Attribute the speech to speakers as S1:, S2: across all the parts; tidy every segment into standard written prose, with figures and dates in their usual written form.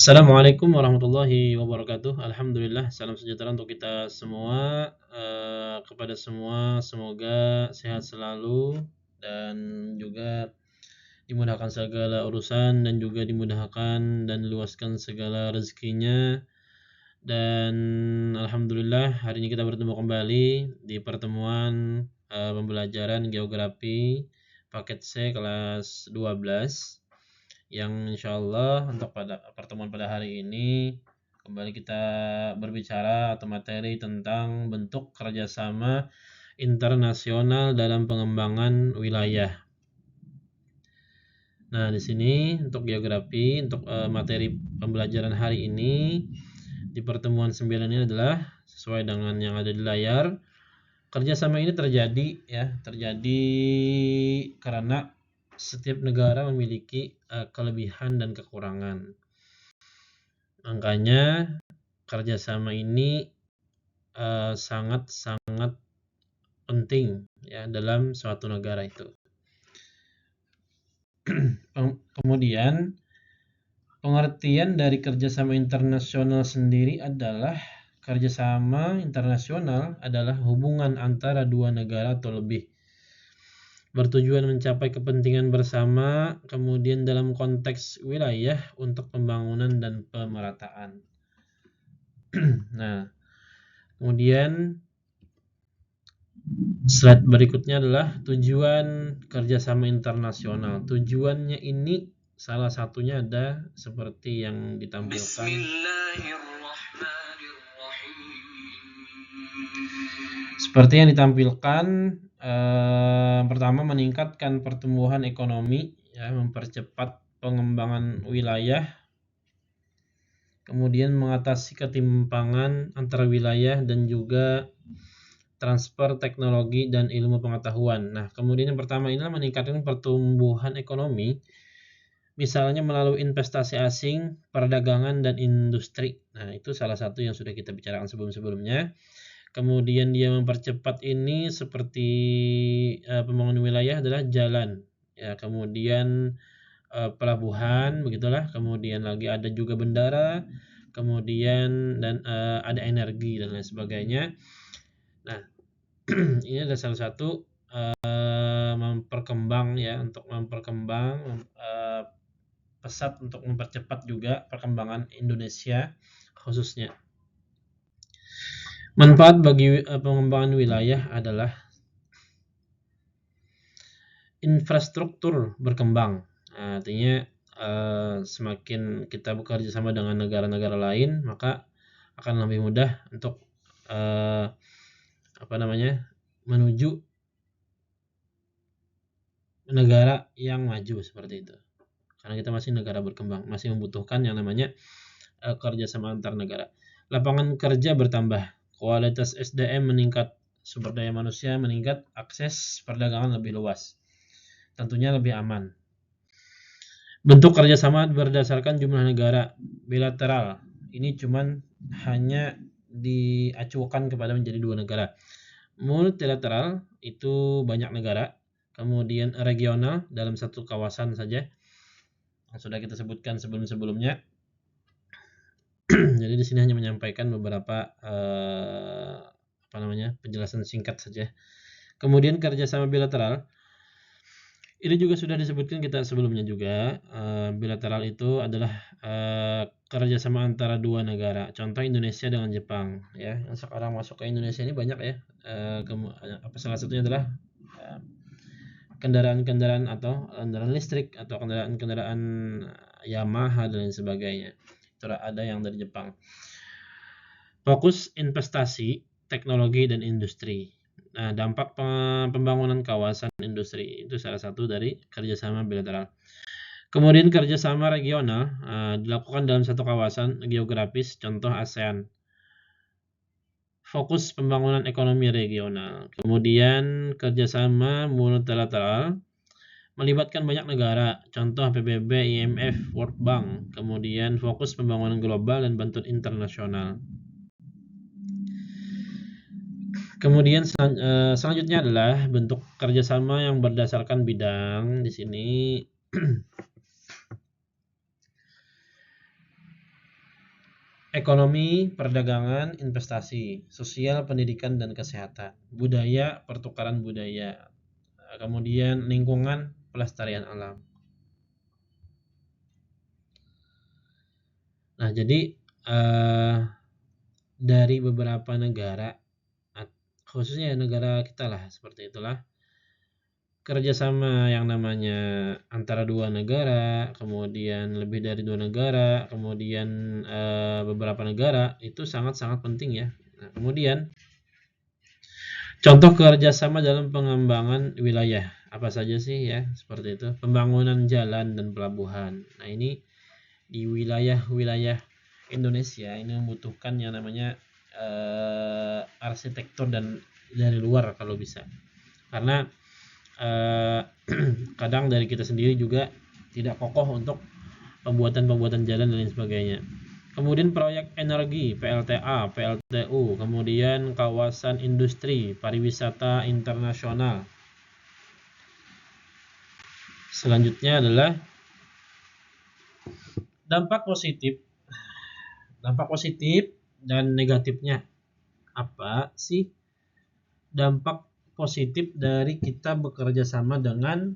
S1: Assalamualaikum warahmatullahi wabarakatuh. Alhamdulillah, salam sejahtera untuk kita semua. Kepada semua, semoga sehat selalu dan juga dimudahkan segala urusan dan juga dimudahkan dan luaskan segala rezekinya. Dan alhamdulillah, hari ini kita bertemu kembali di pertemuan pembelajaran geografi paket C kelas 12 yang insyaallah untuk pada pertemuan pada hari ini kembali kita berbicara atau materi tentang bentuk kerjasama internasional dalam pengembangan wilayah. Nah, di sini untuk geografi, untuk materi pembelajaran hari ini di pertemuan 9 ini adalah sesuai dengan yang ada di layar. Kerjasama ini terjadi karena setiap negara memiliki kelebihan dan kekurangan. Makanya kerjasama ini sangat-sangat penting ya dalam suatu negara itu. Kemudian pengertian dari kerjasama internasional sendiri adalah kerjasama internasional adalah hubungan antara dua negara atau lebih bertujuan mencapai kepentingan bersama, kemudian dalam konteks wilayah untuk pembangunan dan pemerataan. Nah, kemudian slide berikutnya adalah tujuan kerjasama internasional. Tujuannya ini salah satunya ada seperti yang ditampilkan. Seperti yang ditampilkan, pertama meningkatkan pertumbuhan ekonomi, ya, mempercepat pengembangan wilayah, kemudian mengatasi ketimpangan antara wilayah dan juga transfer teknologi dan ilmu pengetahuan. Nah, kemudian yang pertama inilah meningkatkan pertumbuhan ekonomi, misalnya melalui investasi asing, perdagangan dan industri. Nah, itu salah satu yang sudah kita bicarakan sebelum-sebelumnya. Kemudian dia mempercepat ini seperti pembangunan wilayah adalah jalan, ya, kemudian pelabuhan, begitulah. Kemudian lagi ada juga bandara, kemudian dan ada energi dan lain sebagainya. Nah, ini adalah salah satu pesat untuk mempercepat juga perkembangan Indonesia khususnya. Manfaat bagi pengembangan wilayah adalah infrastruktur berkembang. Artinya semakin kita bekerja sama dengan negara-negara lain, maka akan lebih mudah untuk menuju negara yang maju seperti itu. Karena kita masih negara berkembang, masih membutuhkan yang namanya kerjasama antar negara. Lapangan kerja bertambah, kualitas SDM meningkat, sumber daya manusia meningkat, akses perdagangan lebih luas, tentunya lebih aman. Bentuk kerjasama berdasarkan jumlah negara, bilateral. Ini cuman hanya diacukan kepada menjadi 2 negara. Multilateral itu banyak negara. Kemudian regional dalam satu kawasan saja, yang sudah kita sebutkan sebelum-sebelumnya. Jadi di sini hanya menyampaikan beberapa penjelasan singkat saja. Kemudian kerjasama bilateral, ini juga sudah disebutkan kita sebelumnya juga. Bilateral itu adalah kerjasama antara 2 negara. Contoh Indonesia dengan Jepang, ya. Yang sekarang masuk ke Indonesia ini banyak ya. Salah satunya adalah kendaraan-kendaraan atau kendaraan listrik atau kendaraan Yamaha dan lain sebagainya. Itu ada yang dari Jepang. Fokus investasi, teknologi dan industri. Nah, dampak pembangunan kawasan industri itu salah satu dari kerjasama bilateral. Kemudian kerjasama regional dilakukan dalam satu kawasan geografis, contoh ASEAN. Fokus pembangunan ekonomi regional. Kemudian kerjasama multilateral melibatkan banyak negara, contoh PBB, IMF, World Bank. Kemudian fokus pembangunan global dan bantuan internasional. Kemudian selanjutnya adalah bentuk kerjasama yang berdasarkan bidang. Di sini Ekonomi, perdagangan, investasi, sosial, pendidikan, dan kesehatan, budaya, pertukaran budaya, kemudian lingkungan, pelestarian alam. Nah, jadi dari beberapa negara, khususnya negara kita lah, seperti itulah, kerjasama yang namanya antara dua negara, kemudian lebih dari dua negara, kemudian beberapa negara, itu sangat-sangat penting ya. Nah, kemudian contoh kerjasama dalam pengembangan wilayah, apa saja sih ya, seperti itu. Pembangunan jalan dan pelabuhan. Nah, ini di wilayah-wilayah Indonesia ini membutuhkan yang namanya arsitektur dan dari luar kalau bisa. Karena kadang dari kita sendiri juga tidak kokoh untuk pembuatan jalan dan lain sebagainya. Kemudian proyek energi, PLTA, PLTU, kemudian kawasan industri, pariwisata internasional. Selanjutnya adalah dampak positif. Dampak positif dan negatifnya. Apa sih dampak positif dari kita bekerja sama dengan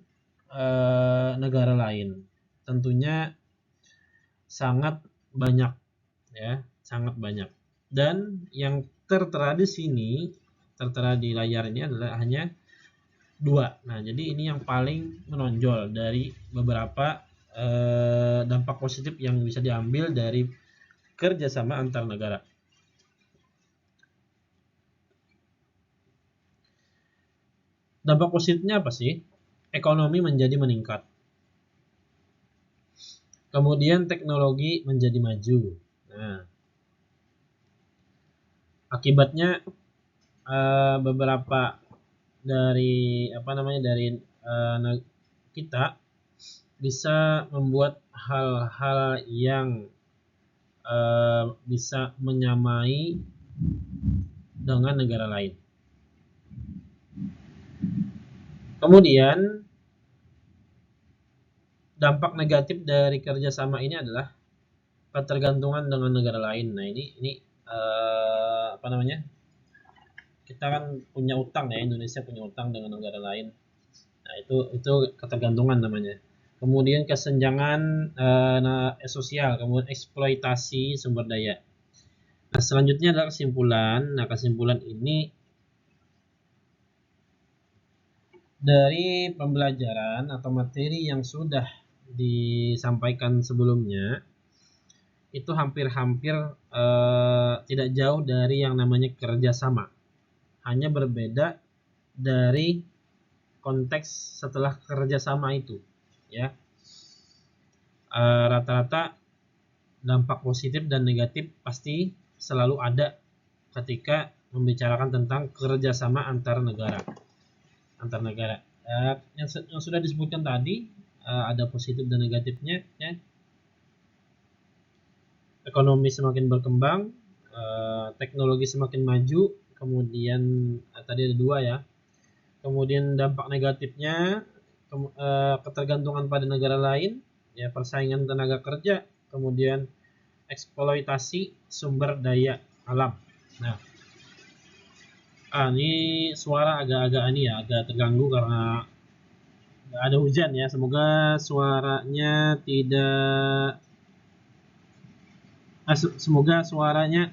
S1: negara lain? Tentunya sangat banyak ya, sangat banyak. Dan yang tertera di sini, tertera di layar ini adalah hanya dua. Nah, jadi ini yang paling menonjol dari beberapa dampak positif yang bisa diambil dari kerjasama antar negara. Dampak positifnya apa sih? Ekonomi menjadi meningkat. Kemudian teknologi menjadi maju. Nah, akibatnya beberapa dari kita bisa membuat hal-hal yang bisa menyamai dengan negara lain. Kemudian dampak negatif dari kerjasama ini adalah ketergantungan dengan negara lain. Nah, ini kita kan punya utang ya, Indonesia punya utang dengan negara lain. Nah, itu ketergantungan namanya. Kemudian kesenjangan sosial, kemudian eksploitasi sumber daya. Nah, selanjutnya adalah kesimpulan. Nah, kesimpulan ini dari pembelajaran atau materi yang sudah disampaikan sebelumnya, itu hampir-hampir tidak jauh dari yang namanya kerjasama. Hanya berbeda dari konteks setelah kerjasama itu, ya. Rata-rata dampak positif dan negatif pasti selalu ada ketika membicarakan tentang kerjasama antar negara. Yang sudah disebutkan tadi, ada positif dan negatifnya, ya. Ekonomi semakin berkembang, teknologi semakin maju, kemudian tadi ada dua ya. Kemudian dampak negatifnya ketergantungan pada negara lain, ya, persaingan tenaga kerja, kemudian eksploitasi sumber daya alam. Nah, ini suara agak terganggu karena nggak ada hujan ya. Semoga suaranya tidak semoga suaranya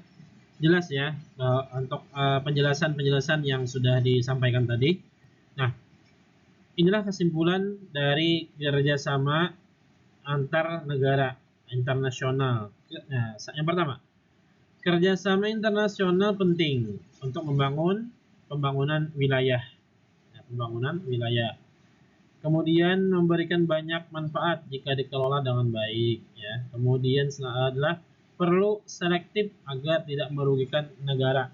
S1: jelas ya untuk penjelasan yang sudah disampaikan tadi. Nah, inilah kesimpulan dari kerjasama antar negara internasional. Nah, yang pertama, kerjasama internasional penting untuk pembangunan wilayah. Pembangunan wilayah. Kemudian memberikan banyak manfaat jika dikelola dengan baik. Ya. Kemudian adalah perlu selektif agar tidak merugikan negara.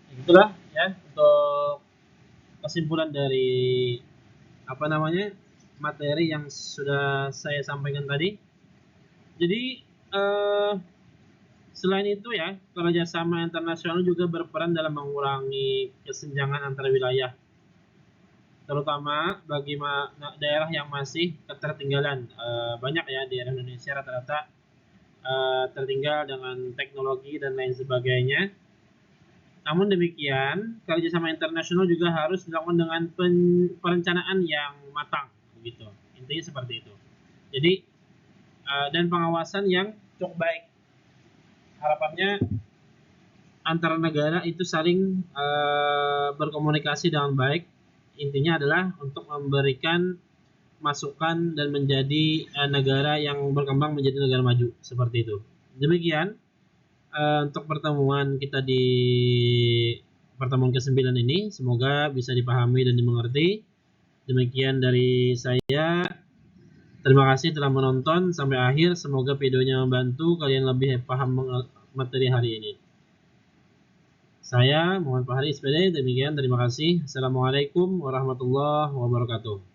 S1: Itulah ya untuk kesimpulan dari materi yang sudah saya sampaikan tadi. Jadi Selain itu ya, kerjasama internasional juga berperan dalam mengurangi kesenjangan antar wilayah, terutama bagi daerah yang masih ketertinggalan. Banyak ya daerah Indonesia rata-rata tertinggal dengan teknologi dan lain sebagainya. Namun demikian, kerjasama internasional juga harus dilakukan dengan perencanaan yang matang, begitu. Intinya seperti itu. Jadi dan pengawasan yang cukup baik. Harapannya antara negara itu saling berkomunikasi dengan baik. Intinya adalah untuk memberikan masukan dan menjadi negara yang berkembang menjadi negara maju seperti itu. Demikian untuk pertemuan kita di pertemuan ke-9 ini, semoga bisa dipahami dan dimengerti. Demikian dari saya. Terima kasih telah menonton sampai akhir. Semoga videonya membantu kalian lebih paham materi hari ini. Saya Muhammad Fahri SPD. Demikian, terima kasih. Assalamualaikum warahmatullahi wabarakatuh.